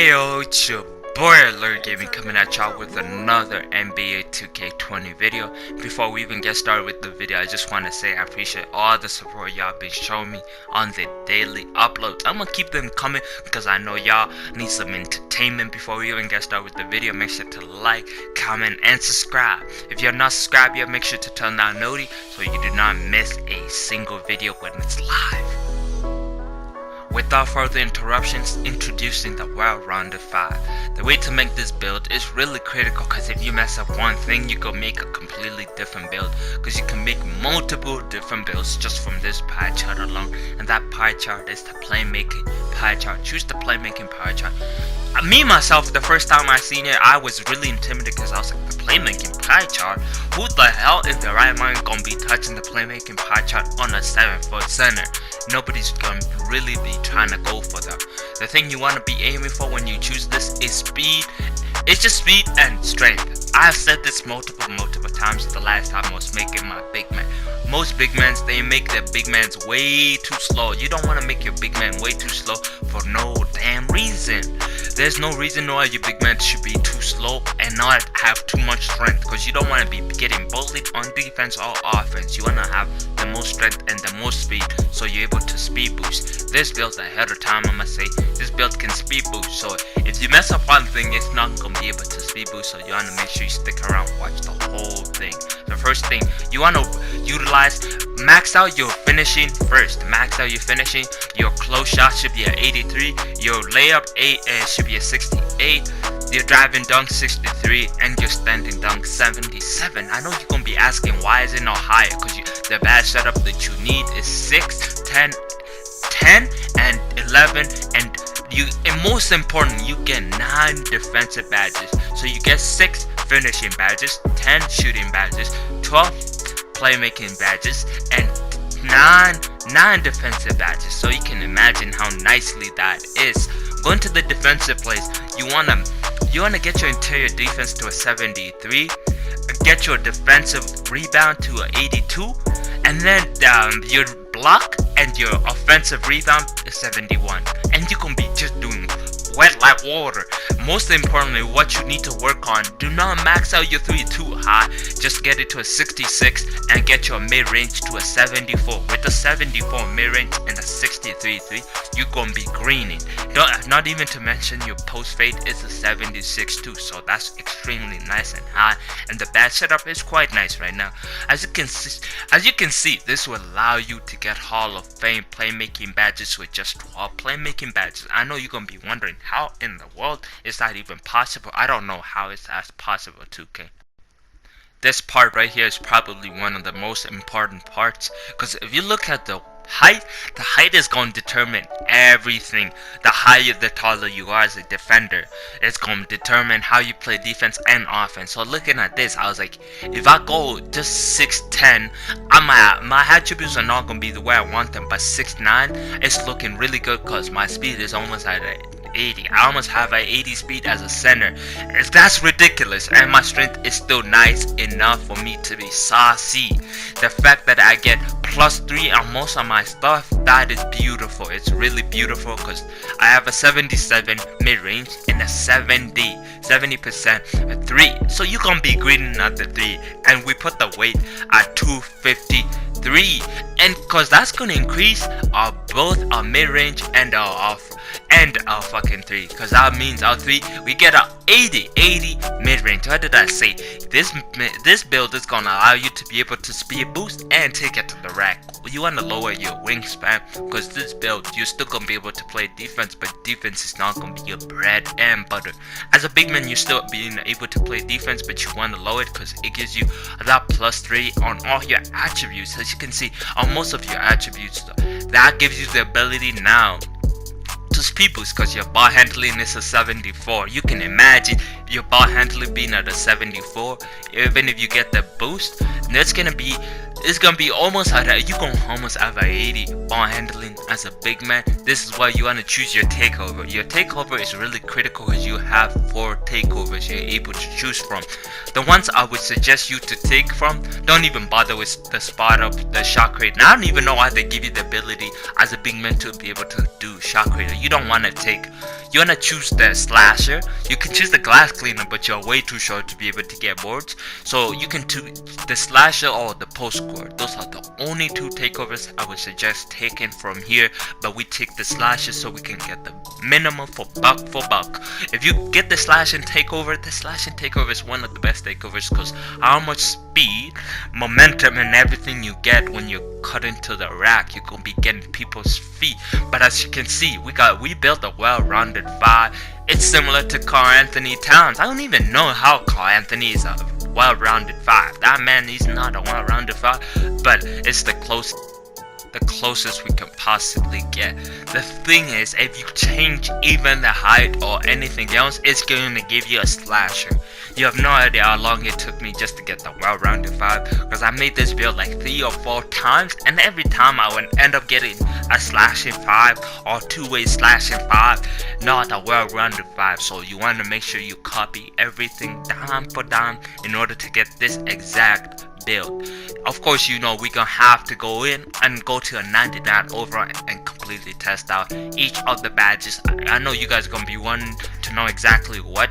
Ayo, it's your boy GloryGainz coming at y'all with another NBA 2K20 video. Before we even get started with the video, I just want to say I appreciate all the support y'all been showing me on the daily uploads. I'm gonna keep them coming because I know y'all need some entertainment. Before we even get started with the video, make sure to like, comment, and subscribe. If you're not subscribed yet, make sure to turn on noti so you do not miss a single video when it's live. Without further interruptions, introducing the well-rounded 5. The way to make this build is really critical because if you mess up one thing, you can make a completely different build, because you can make multiple different builds just from this pie chart alone, and that pie chart is the playmaking pie chart. Choose the playmaking pie chart. Me myself, the first time I seen it, I was really intimidated because I was like, the playmaking pie chart? Who the hell in their right mind gonna be touching the playmaking pie chart on a 7-foot center? Nobody's gonna really be trying to go for them. The thing you want to be aiming for when you choose this is speed. It's just speed and strength. I've said this multiple times the last time I was making my big man. Most big men, they make their big mans way too slow. You don't want to make your big man way too slow for no damn reason. There's no reason why your big man should be too slow and not have too much strength, because you don't want to be getting bullied on defense or offense. You want to have the most strength and the most speed, so you're able to speed boost. This build ahead of time, I'ma say this build can speed boost. So if you mess up one thing, it's not gonna be able to speed boost. So you want to make sure you stick around, watch the whole thing. The first thing you want to utilize, max out your finishing first. Max out your finishing. Your close shot should be at 83. Your layup should be at 68. Your driving dunk 63, and your standing dunk 77. I know you're gonna be asking why is it not higher, because the bad setup that you need is 6, 10, and 11, and most important, you get 9 defensive badges. So you get 6 finishing badges, 10 shooting badges, 12 playmaking badges, and 9 defensive badges. So you can imagine how nicely that is. Going to the defensive plays, you wanna get your interior defense to a 73, get your defensive rebound to a 82, and then your block and your offensive rebound is 71, and you can be just doing wet like water. Most importantly, what you need to work on, do not max out your 3 too high. Just get it to a 66 and get your mid-range to a 74. With the 74 mid-range and a 63-3, you're gonna be greening. Not even to mention your post fade is a 76 too, so that's extremely nice and high, and the badge setup is quite nice right now. As you can see, this will allow you to get Hall of Fame playmaking badges with just 12 playmaking badges. I know you're gonna be wondering, how in the world is that even possible? I don't know how is that possible, 2K. This part right here is probably one of the most important parts, because if you look at the height is going to determine everything. The higher, the taller you are as a defender, it's going to determine how you play defense and offense. So looking at this, I was like, if I go just 6'10", my attributes are not going to be the way I want them, but 6'9", it's looking really good because my speed is almost at 80. I almost have an 80 speed as a center. That's ridiculous, and my strength is still nice enough for me to be saucy. The fact that I get +3 on most of my stuff, that is beautiful. It's really beautiful because I have a 77 mid-range and a 70% at 3. So you can be greening at the 3, and we put the weight at 253, and because that's gonna increase both our mid-range and our fucking 3, because that means our 3 we get a 80 mid-range. What did I say? This build is gonna allow you to be able to speed boost and take it to the rack. You want to lower your wingspan, because this build you're still gonna be able to play defense, but defense is not gonna be your bread and butter. As a big man, you're still being able to play defense, but you want to lower it because it gives you that +3 on all your attributes. As you can see, on most of your attributes, that gives you the ability now to speed boost, because your ball handling is a 74. You can imagine your ball handling being at a 74. Even if you get the boost, that's gonna be it's gonna be almost at you gonna almost have a 80 ball handling as a big man. This is why you want to choose your takeover. Your takeover is really critical because you have 4 takeovers you're able to choose from. The ones I would suggest you to take from, don't even bother with the spot up, the shot crate. Now I don't even know why they give you the ability as a big man to be able to do shot crate. You don't want to take, you want to choose the slasher. You can choose the glass cleaner, but you're way too short to be able to get boards. So you can do the slasher or the post score. Those are the only 2 takeovers I would suggest taking from here. But we take the slasher so we can get the minimum for buck. If you get the slash and takeover is one of the best takeovers because how much speed, momentum, and everything you get when you cut into the rack, you're gonna be getting people's feet. But as you can see, we built a well-rounded 5. It's similar to Carl Anthony Towns. I don't even know how Carl Anthony is a well-rounded 5. That man is not a well-rounded 5, but it's the closest we can possibly get. The thing is, if you change even the height or anything else, it's going to give you a slasher. You have no idea how long it took me just to get the well-rounded 5, because I made this build like 3 or 4 times, and every time I would end up getting a slashing 5 or 2-way slashing 5, not a well-rounded 5. So you want to make sure you copy everything dime for dime in order to get this exact build. Of course, you know, we're gonna have to go in and go to a 99 over and completely test out each of the badges. I know you guys are gonna be wanting to know exactly what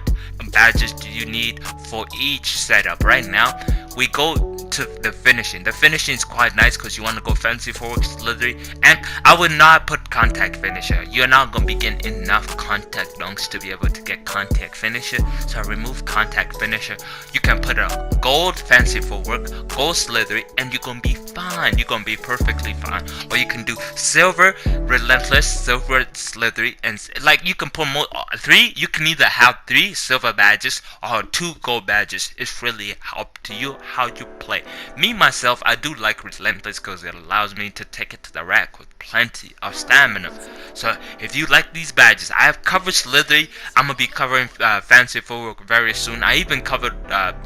badges do you need for each setup. Right now we go to the finishing. The finishing is quite nice because you want to go fancy forward, slithery, and I would not put contact finisher. You're not gonna be getting enough contact dunks to be able to get contact finisher, so I remove contact finisher. You can put a gold fancy forward, gold slithery, and you're gonna be fine. You're gonna be perfectly fine. Or you can do silver relentless, silver slithery, and like you can put more 3. You can either have 3 silver badges or 2 gold badges. It's really up to you how you play. Me myself, I do like relentless because it allows me to take it to the rack with plenty of stamina. So if you like these badges, I have covered slithery. I'm gonna be covering fancy forward very soon. I even covered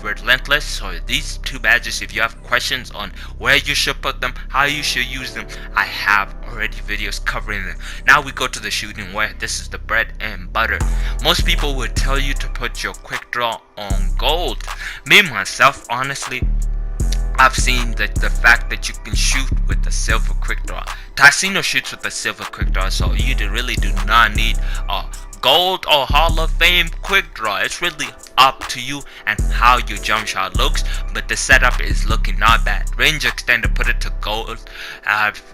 relentless. So these 2 badges, if you have questions on where you should put them, how you should use them, I have already videos covering them. Now we go to the shooting, where this is the bread and butter. Most people would tell you to put your quick draw on gold. Me myself, honestly, I've seen the fact that you can shoot with the silver quick draw. Tassino shoots with the silver quick draw, so you really do not need a gold or Hall of Fame quick draw. It's really up to you and how your jump shot looks, but the setup is looking not bad. Range extender, put it to gold.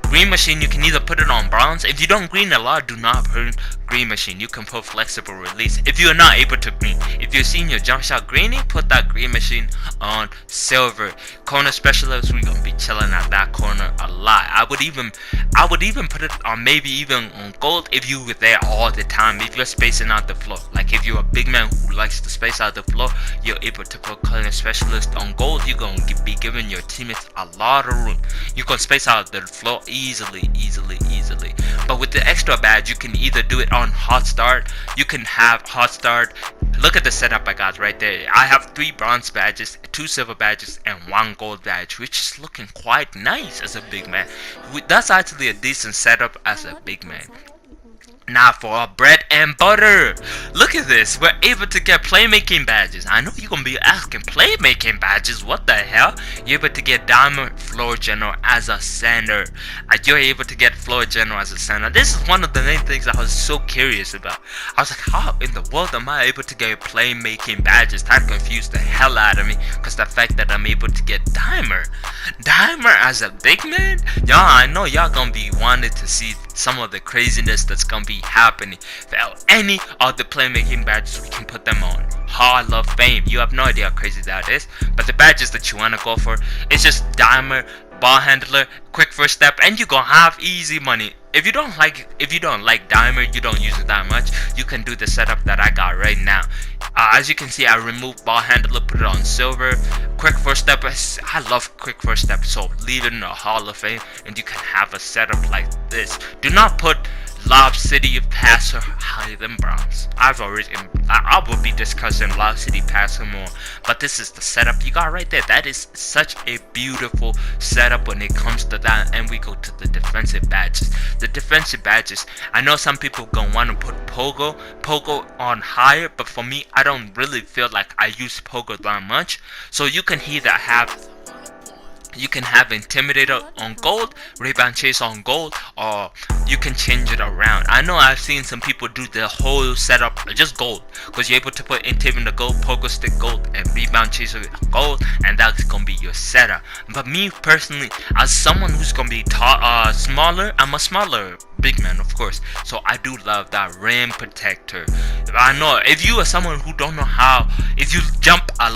Green machine, you can either put it on bronze. If you don't green a lot, do not put green machine. You can put flexible release if you're not able to green. If you've seen your jump shot greening, put that green machine on silver. Corner specialist, we're gonna be chilling at that corner a lot. I would even put it on maybe even on gold if you were there all the time. If you're spacing out the floor, like if you're a big man who likes to space out the floor, you're able to put corner specialist on gold. You're gonna be giving your teammates a lot of room. You can space out the floor easily. But with the extra badge, you can either do it on hot start. You can have hot start. Look at the setup I got right there. I have 3 bronze badges, 2 silver badges, and 1 gold badge, which is looking quite nice as a big man. That's actually a decent setup as a big man. Now for our bread and butter. Look at this. We're able to get playmaking badges. I know you're gonna be asking, playmaking badges? What the hell? You're able to get diamond floor general as a center. You're able to get floor general as a center. This is one of the main things I was so curious about. I was like, how in the world am I able to get playmaking badges? That confused the hell out of me, because the fact that I'm able to get dimer as a big man. Y'all, I know y'all gonna be wanting to see some of the craziness that's gonna be happening. For any of the playmaking badges, we can put them on Hall of Fame. You have no idea how crazy that is. But the badges that you want to go for is just dimer, ball handler, quick first step, and you gonna have easy money. If you don't like dimer, you don't use it that much, you can do the setup that I got right now. As you can see, I removed ball handler, put it on silver. Quick first step, I love quick first step, so leave it in the Hall of Fame and you can have a setup like this. Do not put Lob City Passer higher than Browns. I will be discussing Lob City Passer more, but this is the setup you got right there. That is such a beautiful setup when it comes to that. And we go to the defensive badges. The defensive badges, I know some people gonna want to put Pogo on higher, but for me, I don't really feel like I use Pogo that much. So you can either have Intimidator on gold, Rebound Chaser on gold, or you can change it around. I know I've seen some people do the whole setup just gold, because you're able to put Intimidator gold, Pogo Stick gold, and Rebound Chaser gold, and that's gonna be your setup. But me personally, as someone who's gonna be smaller, I'm a smaller big man, of course, so I do love that rim protector. I know if you are someone who don't know how, if you jump a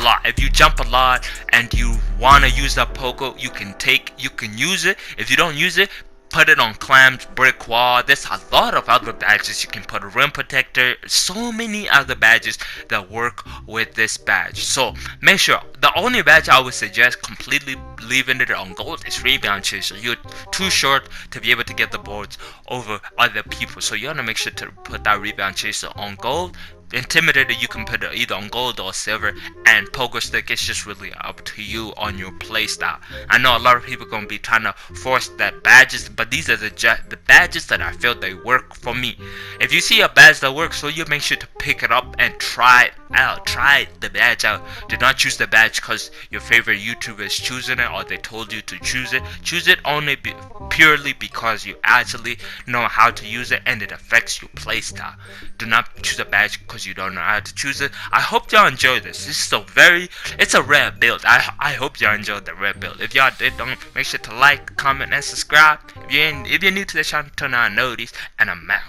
lot and you want to use that Pogo, you can use it. If you don't use it, put it on clams, brick wall. There's a lot of other badges you can put. A rim protector, so many other badges that work with this badge. So make sure, the only badge I would suggest completely leaving it on gold is Rebound Chaser. You're too short to be able to get the boards over other people, so you want to make sure to put that Rebound Chaser on gold. Intimidator, you can put it either on gold or silver, and Pogo Stick, it's just really up to you on your playstyle. I know a lot of people gonna be trying to force that badges, but these are the badges that I feel they work for me. If you see a badge that works for you, make sure to pick it up and try it out. Try the badge out. Do not choose the badge because your favorite YouTuber is choosing it or they told you to choose it. Choose it only purely because you actually know how to use it and it affects your playstyle. Do not choose a badge because you don't know how to choose it. I hope y'all enjoy this. It's a rare build. I hope y'all enjoyed the rare build. If y'all did, don't make sure to like, comment, and subscribe. If you're new to the channel, turn on notice, and I'm out.